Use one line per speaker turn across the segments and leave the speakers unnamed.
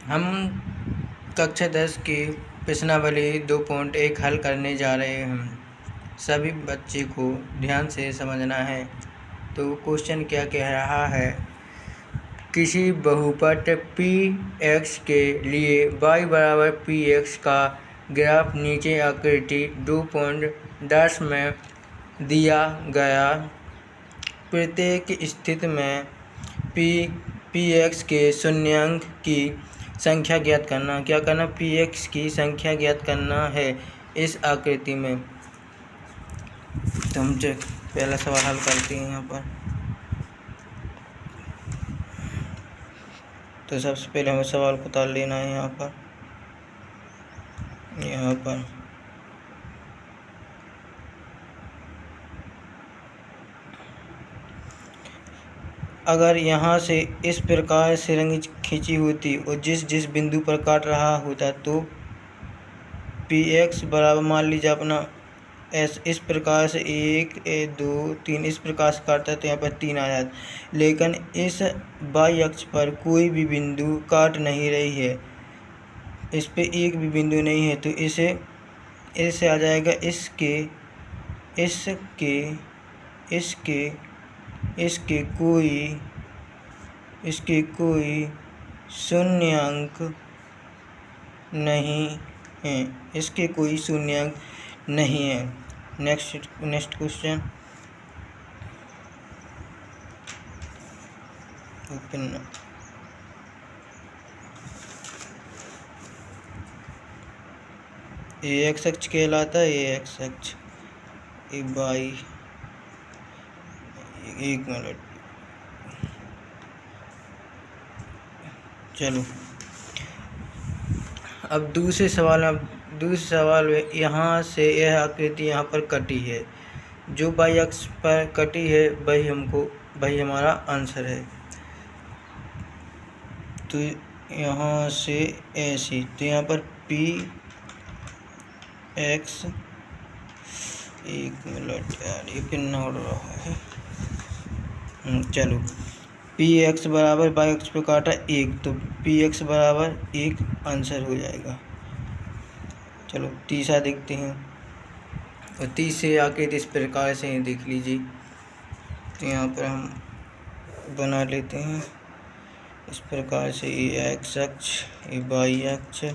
हम कक्षा 10 की प्रश्नावली 2.1 हल करने जा रहे हैं। सभी बच्चे को ध्यान से समझना है। तो क्वेश्चन क्या कह रहा है, किसी बहुपद px के लिए y बराबर px का ग्राफ नीचे आकृति 2.10 में दिया गया। प्रत्येक स्थिति में px के शून्यांक की संख्या ज्ञात करना। क्या करना? px की संख्या ज्ञात करना है इस आकृति में। तो हम पहला सवाल हल करते हैं यहाँ पर। तो सबसे पहले हमें सवाल को उतार लेना है यहाँ पर अगर यहाँ से इस प्रकार से रेंज खींची होती और जिस बिंदु पर काट रहा होता तो px बराबर, मान लीजिए अपना इस प्रकार से 1 2 3 इस प्रकार से काटता है तो यहाँ पर 3 आ जाता। लेकिन इस y अक्ष पर कोई भी बिंदु काट नहीं रही है, इस पे एक भी बिंदु नहीं है, तो इसे आ जाएगा इसके कोई शून्यांक नहीं है, इसके कोई शून्यांक नहीं है। Next question. ओपन। x अक्ष कहलाता है, x अक्ष y, एक मिनट, चलो अब दूसरे सवाल में यहाँ से यह आकृति यहाँ पर कटी है, जो y अक्ष पर कटी है वही हमारा आंसर है। तो यहाँ से ऐसी, तो यहाँ पर px, एक मिनट यार ये कितना हो रहा है, चलो px बराबर y अक्ष पे काटा 1, तो px बराबर 1 आंसर हो जाएगा। चलो तीसरा देखते हैं। और तीसरे आकृति इस प्रकार से ही देख लीजिए। तो यहाँ पर हम बना लेते हैं इस प्रकार से, ये x अक्ष, ये y अक्ष,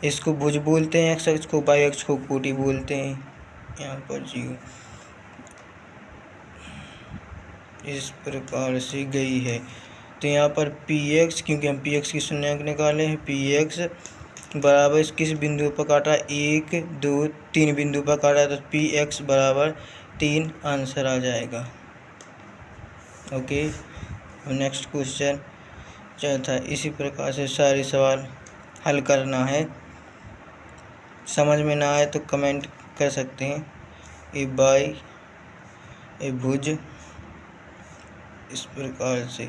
इसको भुज बोलते हैं, x अक्ष को, y अक्ष को कोटि बोलते हैं। यहाँ पर 0 इस प्रकार से गई है। तो यहाँ पर px, क्योंकि हम px की शून्यांक निकाले हैं, px बराबर किस बिंदु पर काटा, 1 2 3 बिंदु पर काटा, तो px बराबर 3 आंसर आ जाएगा। ओके, नेक्स्ट क्वेश्चन चौथा। इसी प्रकार से सारे सवाल हल करना है। समझ में ना आए तो कमेंट कर सकते हैं। ए भुज इस प्रकार से,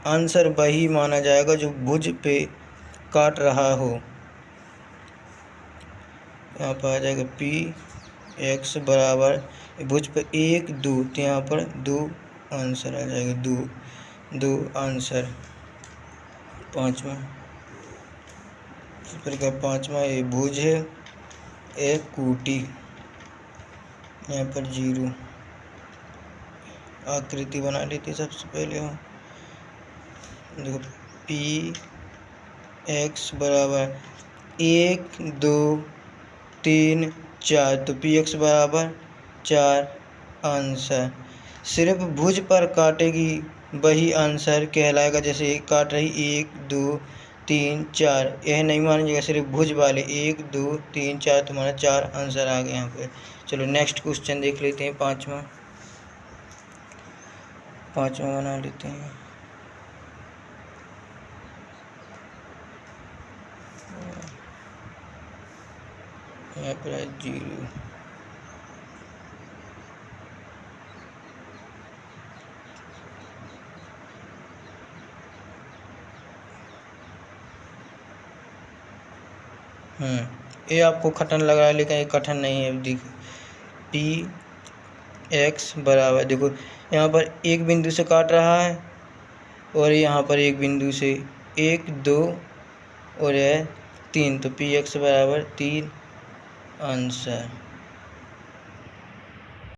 आंसर वही माना जाएगा जो भुज पे काट रहा हो। यहाँ पर आ जाएगा px बराबर भुज पर 1 2, तो यहाँ पर 2 आंसर आ जाएगा, 2 आंसर। पाँचवा इस प्रकार, पाँचवा ये भुज है, एक कोटि, यहाँ पर 0 आकृति बना लेते सबसे पहले हम। देखो px बराबर 1 2 3 4, तो px बराबर 4 आंसर। सिर्फ भुज पर काटेगी वही आंसर कहलाएगा। जैसे एक काट रही 1 2 3 4, यह नहीं मानिएगा, सिर्फ भुज वाले 1 2 3 4, तुम्हारा 4 आंसर आ गए यहाँ पे। चलो नेक्स्ट क्वेश्चन देख लेते हैं, पाँचवा बना लेते हैं। यहाँ पर है 0। ये आपको कठिन लग रहा है, लेकिन ये कठिन नहीं है। देखो px बराबर, देखो यहाँ पर एक बिंदु से काट रहा है और यहाँ पर एक बिंदु से 1 2 और यह 3, तो पी एक्स बराबर 3 आंसर।